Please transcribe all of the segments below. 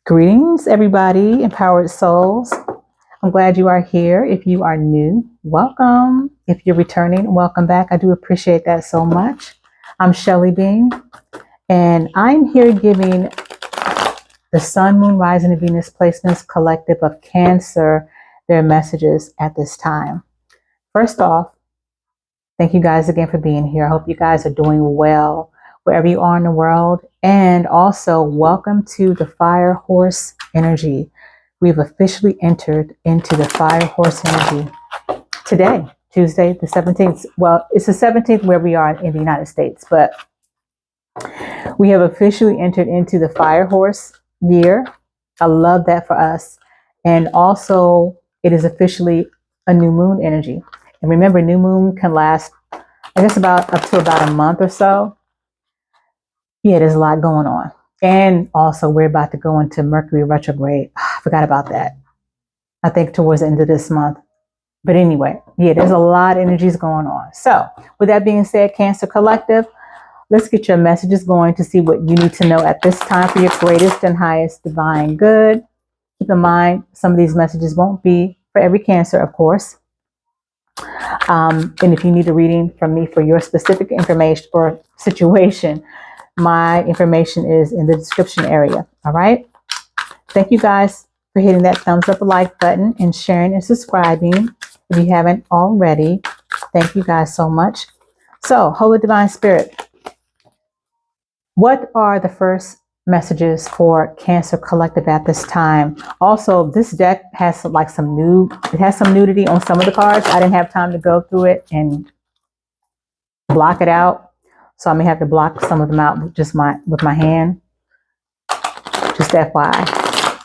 Greetings, everybody, empowered souls. I'm glad you are here. If you are new, welcome. If you're returning, welcome back. I do appreciate that so much. I'm Shelly Bean, and I'm here giving the Sun, Moon, Rising, and Venus placements collective of Cancer their messages at this time. First off, thank you guys again for being here. I hope you guys are doing well wherever you are in the world. And also, welcome to the Fire Horse energy. We've officially entered into the Fire Horse energy today, Tuesday, the 17th. Well, it's the 17th where we are in the United States, but we have officially entered into the Fire Horse year. I love that for us. And also, it is officially a new moon energy. And remember, new moon can last, I guess, up to about a month or so. Yeah, there's a lot going on. And also, we're about to go into Mercury retrograde. I forgot about that. I think towards the end of this month. But anyway, yeah, there's a lot of energies going on. So with that being said, Cancer Collective, let's get your messages going to see what you need to know at this time for your greatest and highest divine good. Keep in mind, some of these messages won't be for every Cancer, of course. And if you need a reading from me for your specific information or situation, my information is in the description area. All right. Thank you guys for hitting that thumbs up, like button, and sharing and subscribing. If you haven't already, thank you guys so much. So, Holy Divine Spirit, what are the first messages for Cancer Collective at this time? Also, this deck has some nudity on some of the cards. I didn't have time to go through it and block it out. So I may have to block some of them out with my hand. Just FYI.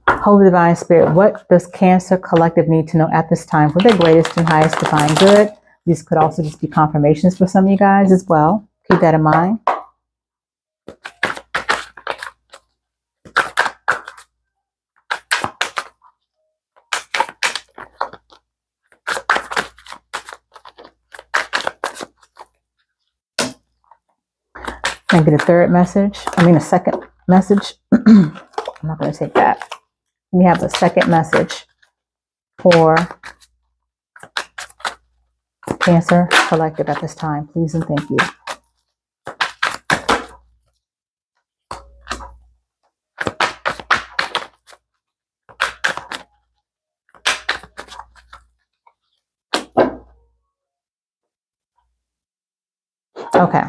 Holy Divine Spirit, what does Cancer Collective need to know at this time for their greatest and highest divine good? These could also just be confirmations for some of you guys as well. Keep that in mind. And get a second message. I'm not going to take that. We have a second message for Cancer Collective at this time. Please and thank you. Okay.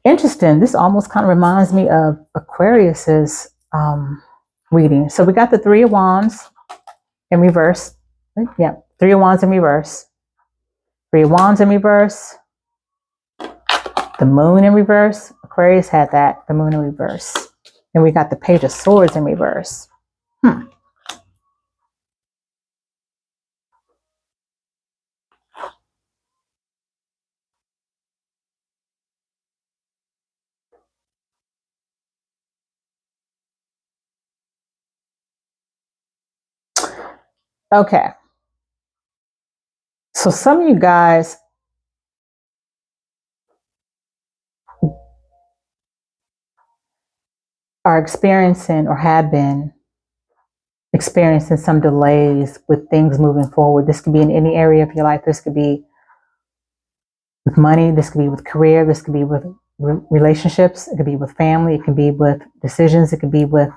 Interesting. This almost kind of reminds me of Aquarius's reading. So we got the Three of Wands in reverse. Yeah, Three of Wands in reverse. Three of Wands in reverse. The Moon in reverse. Aquarius had that, the Moon in reverse. And we got the Page of Swords in reverse. Okay. So some of you guys are experiencing or have been experiencing some delays with things moving forward. This could be in any area of your life. This could be with money. This could be with career. This could be with relationships. It could be with family. It could be with decisions. It could be with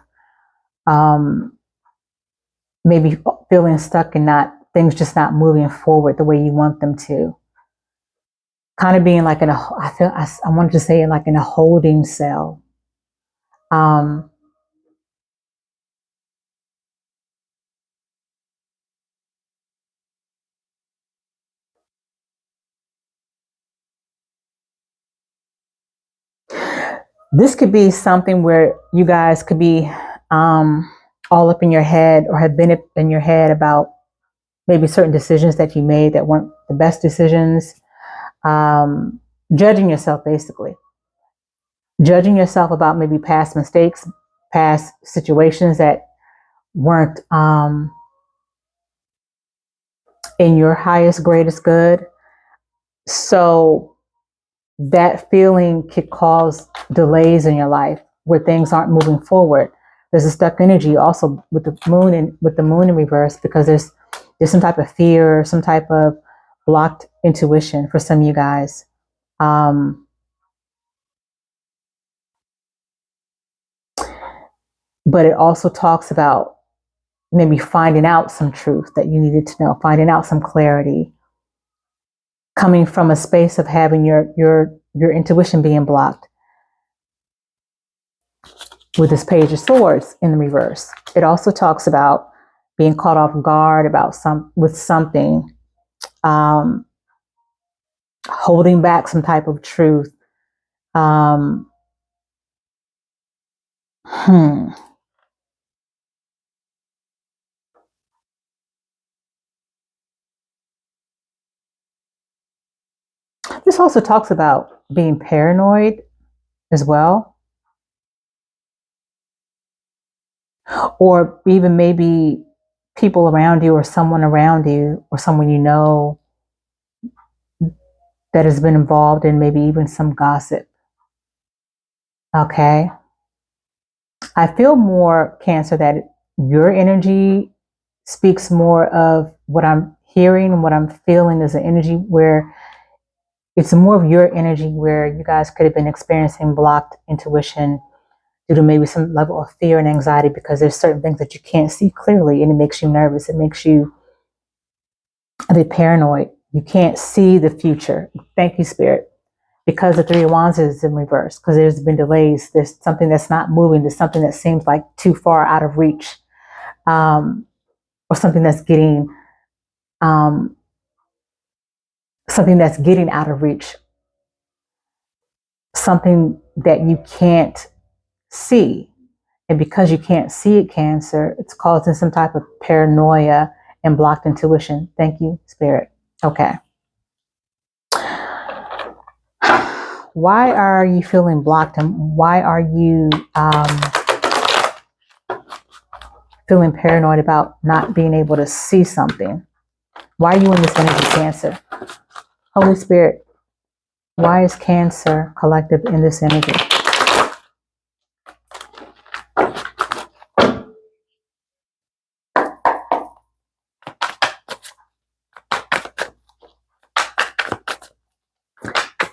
maybe feeling stuck and things just not moving forward the way you want them to. Kind of being like I wanted to say like in a holding cell. This could be something where you guys could be all up in your head or have been in your head about maybe certain decisions that you made that weren't the best decisions. Judging yourself, basically. Judging yourself about maybe past mistakes, past situations that weren't in your highest, greatest good. So that feeling could cause delays in your life where things aren't moving forward. There's a stuck energy also with the moon and with the moon in reverse, because there's some type of fear, some type of blocked intuition for some of you guys. But it also talks about maybe finding out some truth that you needed to know, finding out some clarity, coming from a space of having your intuition being blocked. With this Page of Swords in the reverse, it also talks about being caught off guard about something, holding back some type of truth. This also talks about being paranoid as well, or even maybe people around you or someone around you or someone you know that has been involved in maybe even some gossip. Okay. I feel more, Cancer, that your energy speaks more of what I'm hearing and what I'm feeling is an energy where it's more of your energy where you guys could have been experiencing blocked intuition due to maybe some level of fear and anxiety, because there's certain things that you can't see clearly and it makes you nervous. It makes you a bit paranoid. You can't see the future. Thank you, Spirit. Because the Three of Wands is in reverse, because there's been delays. There's something that's not moving. There's something that seems like too far out of reach, or something that's getting out of reach, something that you can't see. And because you can't see it, Cancer, it's causing some type of paranoia and blocked intuition. Thank you, Spirit. Okay. Why are you feeling blocked, and why are you feeling paranoid about not being able to see something? Why are you in this energy, Cancer? Holy Spirit, why is Cancer collective in this energy?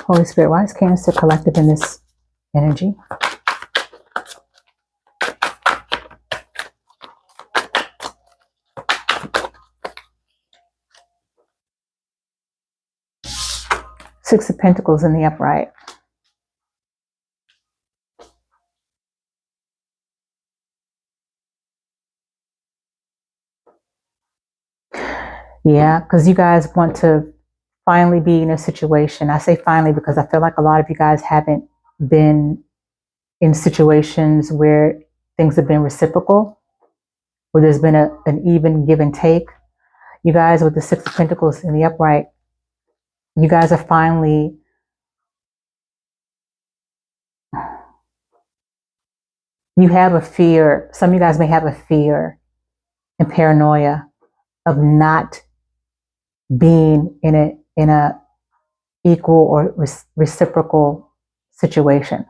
Holy Spirit, why is Cancer collective in this energy? Six of Pentacles in the upright. Yeah, because you guys want to finally be in a situation. I say finally because I feel like a lot of you guys haven't been in situations where things have been reciprocal, where there's been an even give and take. You guys with the Six of Pentacles in the upright, you guys are finally you have a fear. Some of you guys may have a fear and paranoia of not being in a equal or reciprocal situation.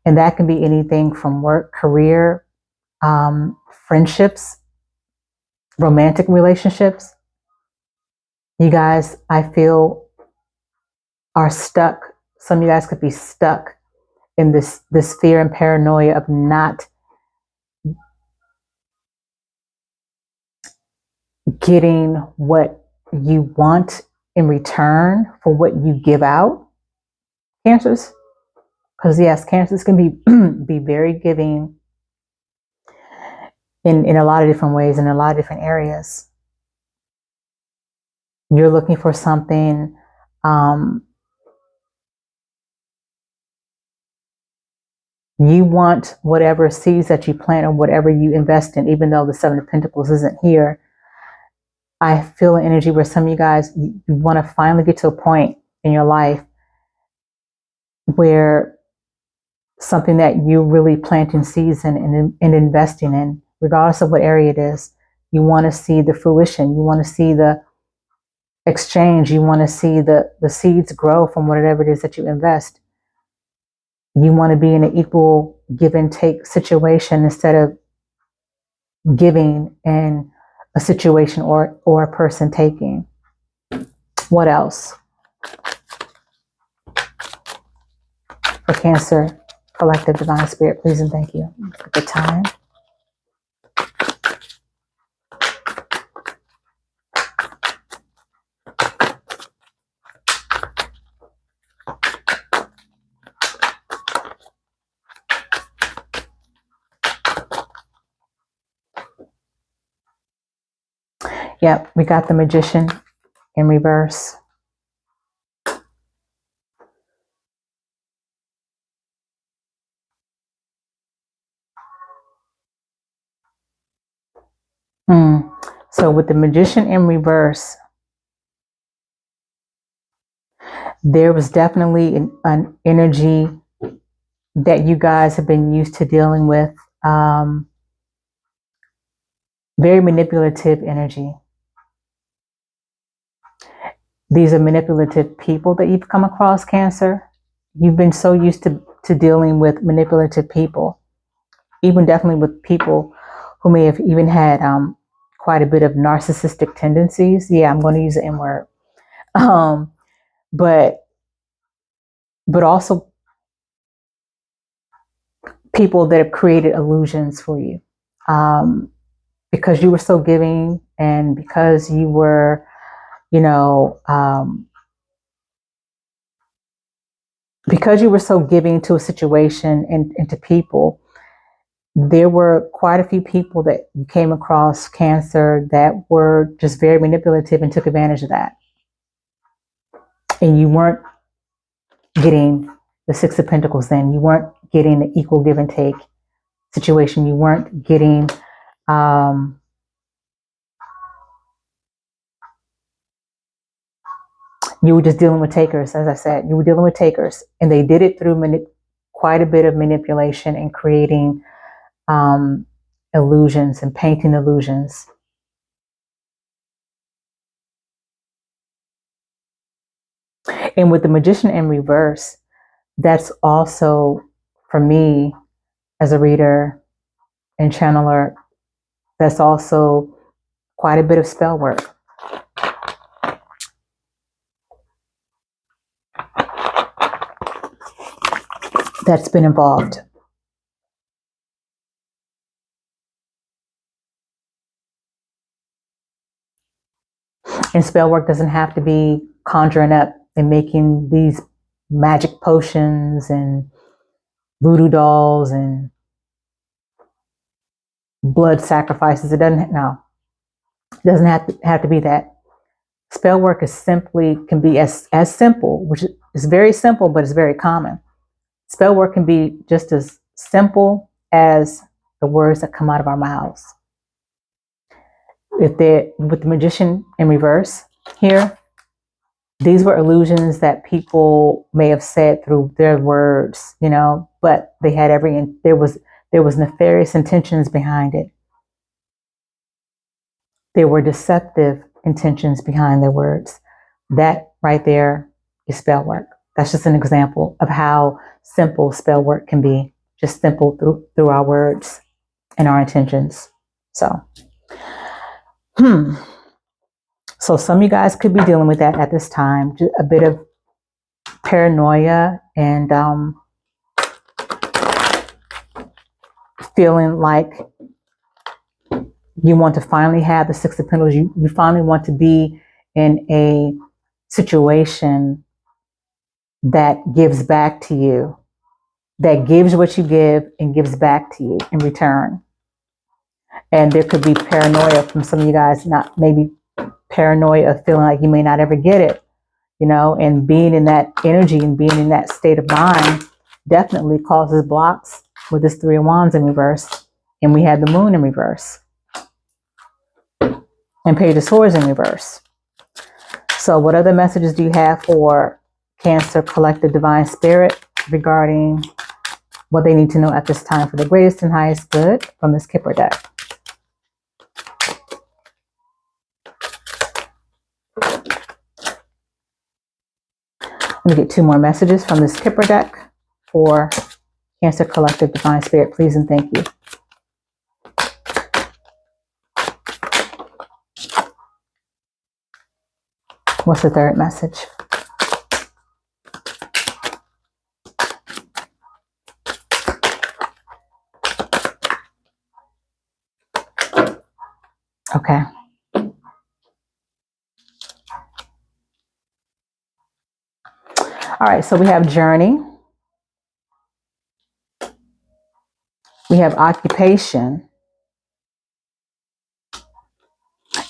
And that can be anything from work, career, friendships, romantic relationships. You guys, I feel, are stuck. Some of you guys could be stuck in this fear and paranoia of not getting what you want in return for what you give out. Cancers, because yes, Cancers can be very giving in a lot of different ways, in a lot of different areas. You're looking for something, you want whatever seeds that you plant or whatever you invest in, even though the Seven of Pentacles isn't here. I feel an energy where some of you guys, you want to finally get to a point in your life where something that you're really planting seeds in and investing in, regardless of what area it is, you want to see the fruition. You want to see the exchange. You want to see the seeds grow from whatever it is that you invest. You want to be in an equal give and take situation instead of giving in a situation or a person taking. What else? For Cancer, collective divine spirit, please and thank you. At the time. Yep, we got the Magician in reverse. So with the Magician in reverse, there was definitely an energy that you guys have been used to dealing with. Very manipulative energy. These are manipulative people that you've come across, Cancer. You've been so used to dealing with manipulative people, even definitely with people who may have even had quite a bit of narcissistic tendencies. Yeah, I'm going to use the N word. But also people that have created illusions for you, because you were so giving and because you were, because you were so giving to a situation and to people. There were quite a few people that you came across, Cancer, that were just very manipulative and took advantage of that. And you weren't getting the Six of Pentacles then. You weren't getting the equal give and take situation. You weren't getting you were just dealing with takers, as I said. You were dealing with takers. And they did it through quite a bit of manipulation and creating illusions and painting illusions. And with the Magician in reverse, that's also, for me, as a reader and channeler, that's also quite a bit of spell work. That's been involved. And spell work doesn't have to be conjuring up and making these magic potions and voodoo dolls and blood sacrifices. It doesn't have to be that. Spell work can be as simple, which is very simple, but it's very common. Spell work can be just as simple as the words that come out of our mouths. With the Magician in reverse here, these were illusions that people may have said through their words, but they had there was nefarious intentions behind it. There were deceptive intentions behind their words. That right there is spell work. That's just an example of how simple spell work can be, just simple through our words and our intentions. So some of you guys could be dealing with that at this time, just a bit of paranoia and feeling like you want to finally have the Six of Pentacles. You finally want to be in a situation that gives back to you, that gives what you give and gives back to you in return. And there could be paranoia from some of you guys, not maybe paranoia of feeling like you may not ever get it, and being in that energy and being in that state of mind definitely causes blocks with this Three of Wands in reverse. And we had the Moon in reverse. And Page of Swords in reverse. So what other messages do you have for Cancer collective divine spirit regarding what they need to know at this time for the greatest and highest good from this Kipper deck? Let me get 2 more messages from this Kipper deck for Cancer Collective, Divine Spirit, please and thank you. What's the 3rd message? Okay. All right, so we have journey. We have occupation.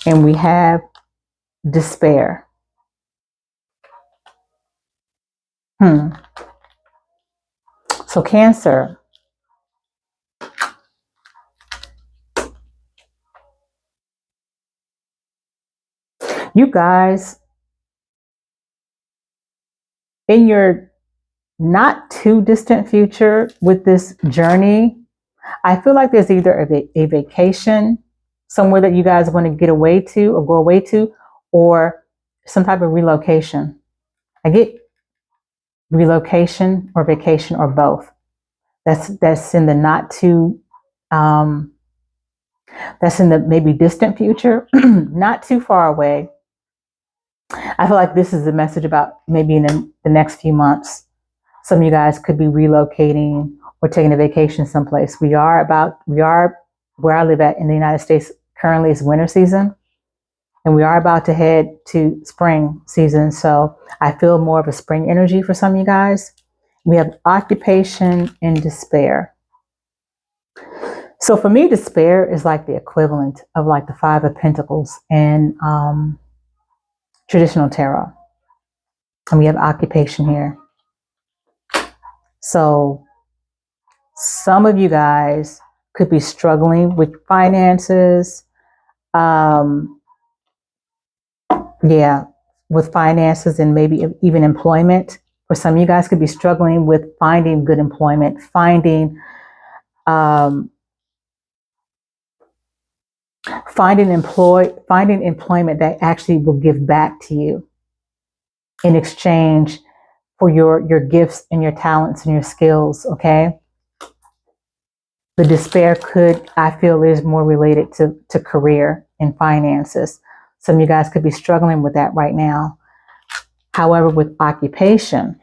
And we have despair. So Cancer, you guys, in your not too distant future with this journey, I feel like there's either a vacation somewhere that you guys want to get away to or go away to, or some type of relocation. I get relocation or vacation or both. That's in the not too, that's in the maybe distant future, not too far away. I feel like this is a message about maybe in the next few months. Some of you guys could be relocating or taking a vacation someplace. We are where I live at in the United States currently is winter season, and we are about to head to spring season. So I feel more of a spring energy for some of you guys. We have occupation and despair. So for me, despair is like the equivalent of like the 5 of Pentacles in traditional tarot. And we have occupation here. So some of you guys could be struggling with finances. With finances and maybe even employment. For some of you guys could be struggling with finding good employment, finding employment that actually will give back to you in exchange for your gifts and your talents and your skills, okay? The despair I feel, is more related to career and finances. Some of you guys could be struggling with that right now. However, with occupation,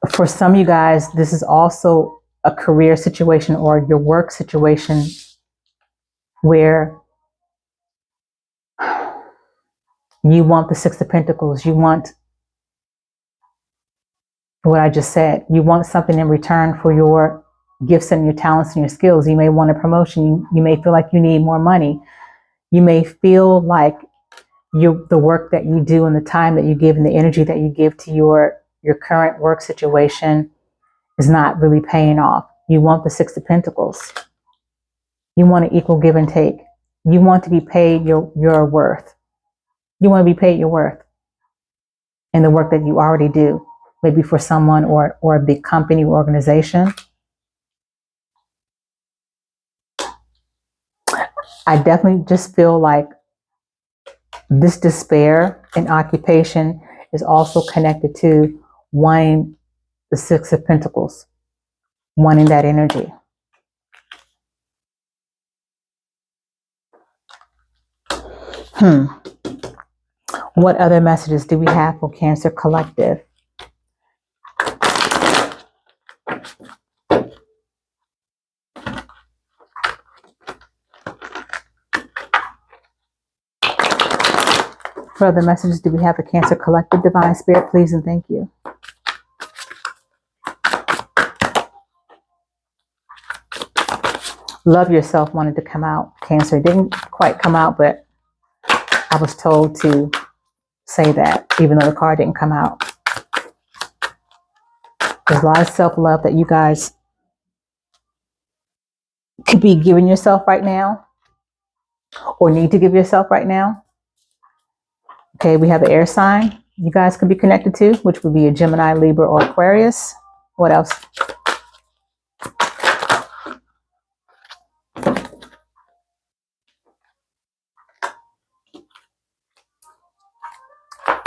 for some of you guys, this is also a career situation or your work situation where you want the 6 of Pentacles. You want what I just said. You want something in return for your gifts and your talents and your skills. You may want a promotion. You may feel like you need more money. You may feel like the work that you do and the time that you give and the energy that you give to your current work situation is not really paying off. You want the 6 of Pentacles. You want an equal give and take. You want to be paid your worth. You want to be paid your worth in the work that you already do, maybe for someone or a big company or organization. I definitely just feel like this despair and occupation is also connected to wanting the 6 of Pentacles, wanting that energy. What other messages do we have for Cancer Collective? What other messages do we have for Cancer Collective, Divine Spirit, please and thank you. Love Yourself wanted to come out, Cancer. It didn't quite come out, but I was told to say that, even though the card didn't come out. There's a lot of self-love that you guys could be giving yourself right now or need to give yourself right now. Okay, we have an air sign you guys could be connected to, which would be a Gemini, Libra, or Aquarius. What else?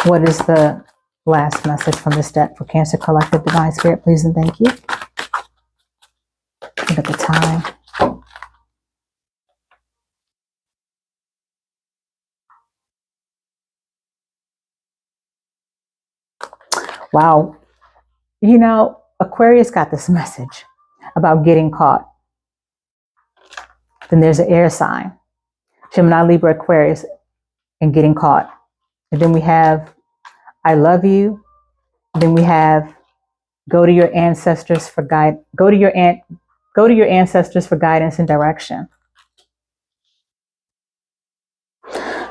What is the last message from this deck for Cancer Collective? Divine Spirit, please and thank you. Look at the time. Wow. You know, Aquarius got this message about getting caught. Then there's an air sign. Gemini, Libra, Aquarius, and getting caught. And then we have I love you. Then we have go to your ancestors for go to your ancestors for guidance and direction.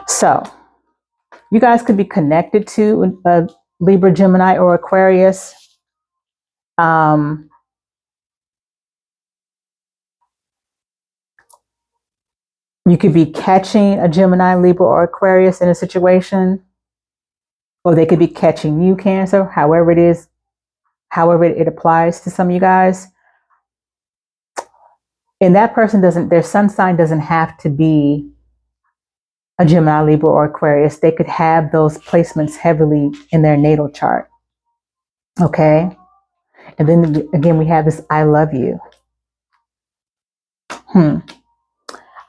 So you guys could be connected to a Libra, Gemini, or Aquarius. You could be catching a Gemini, Libra, or Aquarius in a situation, or they could be catching you, Cancer, however it is, however it applies to some of you guys. And that person their sun sign doesn't have to be a Gemini, Libra, or Aquarius. They could have those placements heavily in their natal chart. Okay. And then again, we have this I love you.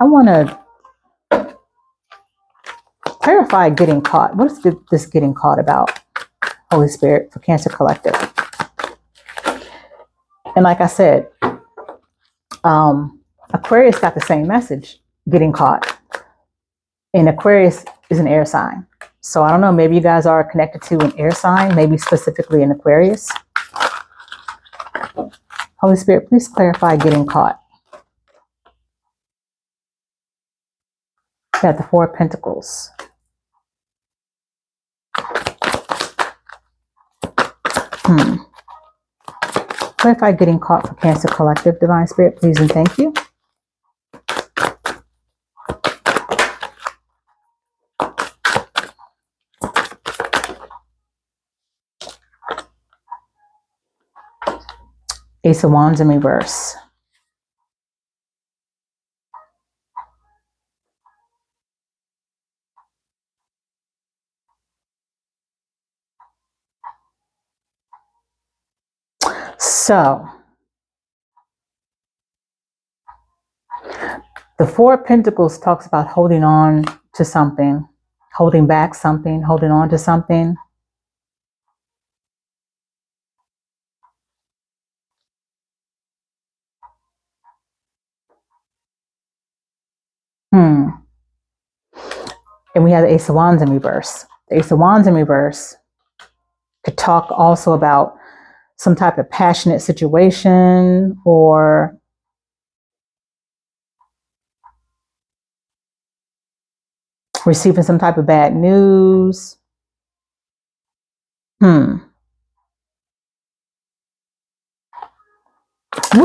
I want to clarify getting caught. What is this getting caught about? Holy Spirit for Cancer Collective. And like I said, Aquarius got the same message, getting caught. And Aquarius is an air sign. So I don't know, maybe you guys are connected to an air sign, maybe specifically an Aquarius. Holy Spirit, please clarify getting caught. Got the Four of Pentacles. Clarify getting caught for Cancer Collective. Divine Spirit, please and thank you. Ace of Wands in reverse. So, the Four of Pentacles talks about holding on to something, holding back something, holding on to something. And we have the Ace of Wands in reverse. The Ace of Wands in reverse could talk also about some type of passionate situation or receiving some type of bad news. What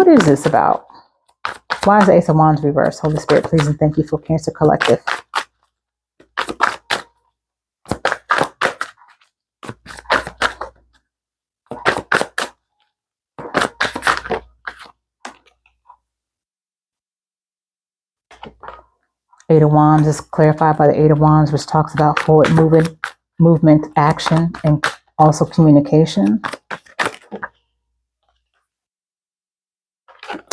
is this about? Why is the Ace of Wands reversed? Holy Spirit, please and thank you for Cancer Collective. Eight of Wands is clarified by the Eight of Wands, which talks about forward movement, action, and also communication.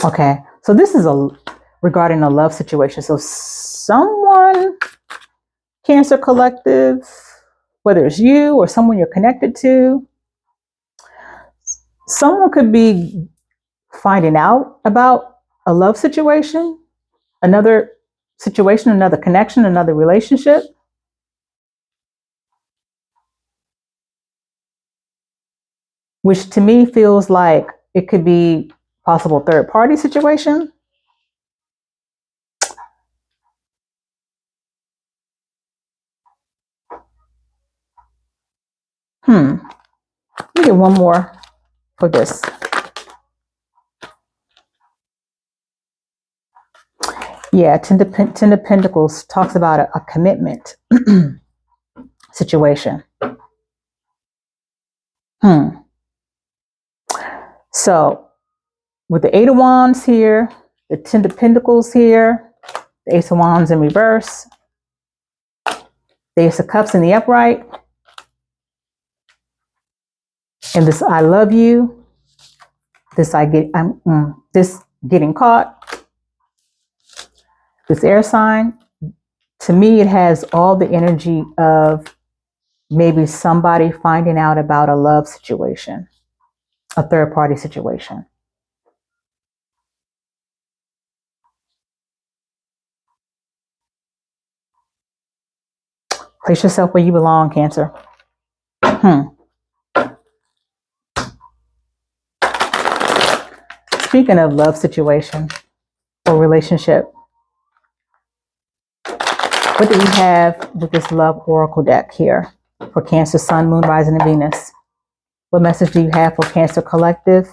Okay, so this is regarding a love situation. So someone, Cancer Collective, whether it's you or someone you're connected to, someone could be finding out about a love situation, another situation, another connection, another relationship. Which to me feels like it could be possible third party situation. Let me get one more for this. Yeah, Ten of Pentacles talks about a commitment situation. So with the Eight of Wands here, the Ten of Pentacles here, the Ace of Wands in reverse, the Ace of Cups in the upright, And this I love you, this this getting caught, this air sign, to me, it has all the energy of maybe somebody finding out about a love situation, a third party situation. Place yourself where you belong, Cancer. Speaking of love situation or relationship, what do we have with this love oracle deck here for Cancer, Sun, Moon, Rising, and Venus? What message do you have for Cancer Collective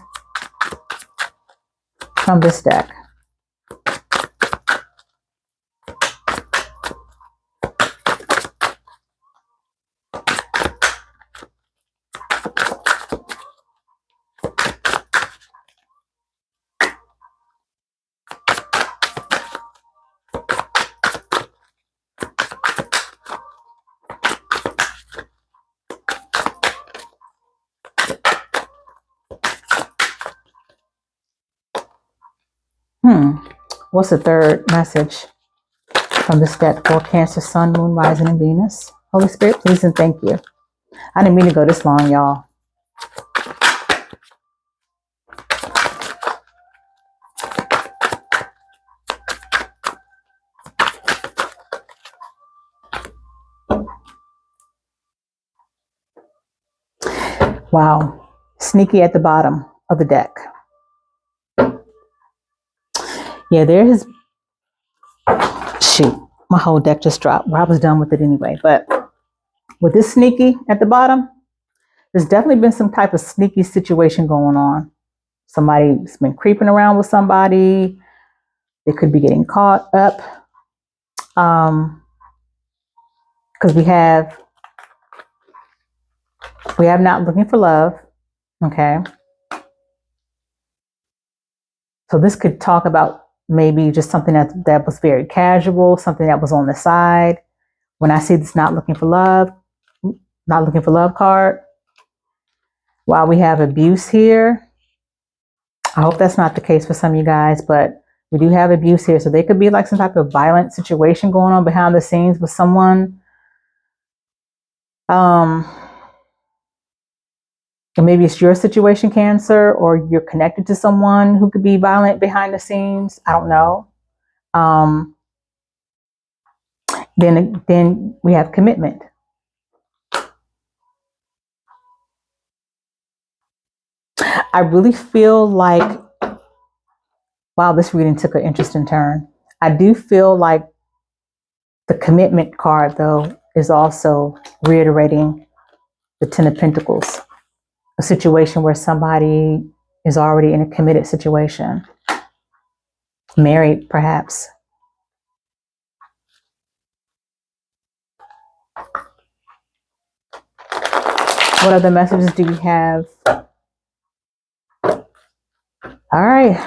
from this deck? What's the third message from this deck for Cancer, Sun, Moon, Rising, and Venus? Holy Spirit, please and thank you. I didn't mean to go this long, y'all. Wow. Sneaky at the bottom of the deck. Yeah, there is... Shoot, my whole deck just dropped. Well, I was done with it anyway. But with this sneaky at the bottom, there's definitely been some type of sneaky situation going on. Somebody's been creeping around with somebody. They could be getting caught up. Because we have not looking for love. Okay. So this could talk about maybe just something that was very casual, something that was on the side. When I see this not looking for love card, while we have abuse here, I hope that's not the case for some of you guys, but we do have abuse here. So there could be like some type of violent situation going on behind the scenes with someone. And maybe it's your situation, Cancer, or you're connected to someone who could be violent behind the scenes. I don't know. Then we have commitment. I really feel like, wow, this reading took an interesting turn. I do feel like the commitment card, though, is also reiterating the Ten of Pentacles, a situation where somebody is already in a committed situation, married, perhaps. What other messages do we have? All right.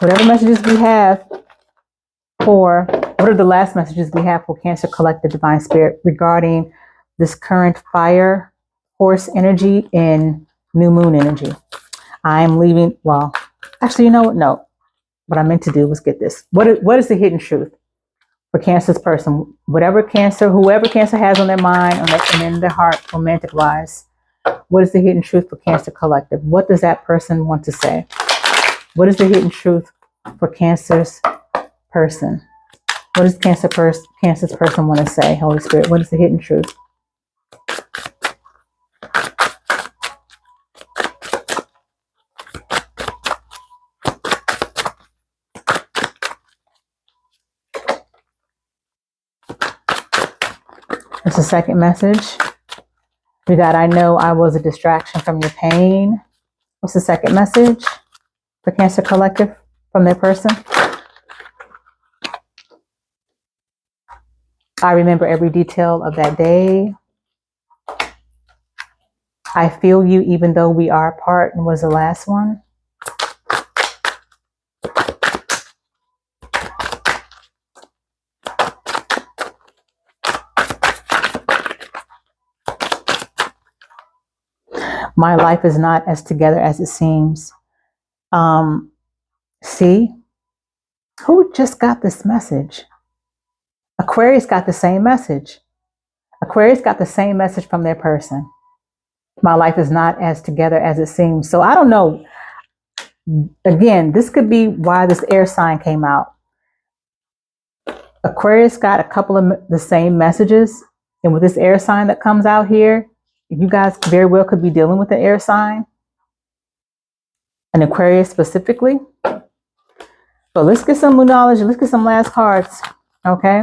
Whatever messages we have what are the last messages we have for Cancer Collective Divine Spirit regarding this current fire, horse energy, and new moon energy? I'm leaving, well, actually, you know what? No. What I meant to do was get this. What is the hidden truth for Cancer's person? Whoever Cancer has on their mind and in their heart, romantic-wise, what is the hidden truth for Cancer Collective? What does that person want to say? What is the hidden truth for Cancer's person? What does Cancer's person want to say, Holy Spirit? What is the hidden truth? That's the second message. We got, I know I was a distraction from your pain. What's the second message for Cancer Collective from their person? I remember every detail of that day. I feel you even though we are apart, and was the last one. My life is not as together as it seems. See, who just got this message? Aquarius got the same message. Aquarius got the same message from their person. My life is not as together as it seems. So I don't know. Again, this could be why this air sign came out. Aquarius got a couple of the same messages. And with this air sign that comes out here, you guys very well could be dealing with an air sign. An Aquarius specifically. So let's get some moonology. Let's get some last cards. Okay.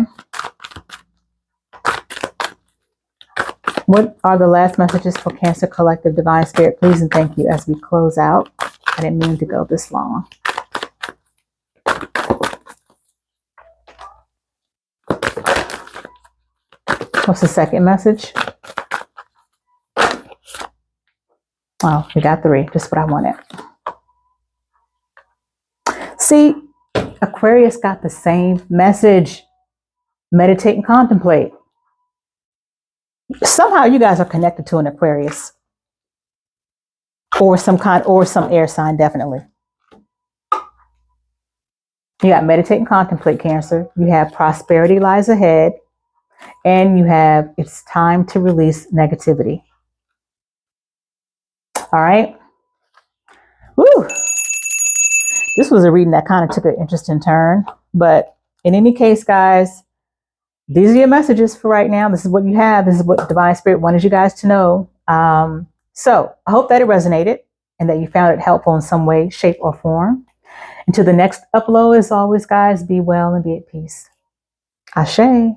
What are the last messages for Cancer Collective Divine Spirit? Please and thank you as we close out. I didn't mean to go this long. What's the second message? Oh, we got 3. Just what I wanted. See, Aquarius got the same message. Meditate and contemplate. Somehow you guys are connected to an Aquarius. Or some air sign, definitely. You got meditate and contemplate, Cancer. You have prosperity lies ahead. And you have it's time to release negativity. All right. Woo. This was a reading that kind of took an interesting turn. But in any case, guys, these are your messages for right now. This is what you have. This is what Divine Spirit wanted you guys to know. So I hope that it resonated and that you found it helpful in some way, shape, or form. Until the next upload, as always, guys, be well and be at peace. Ashe.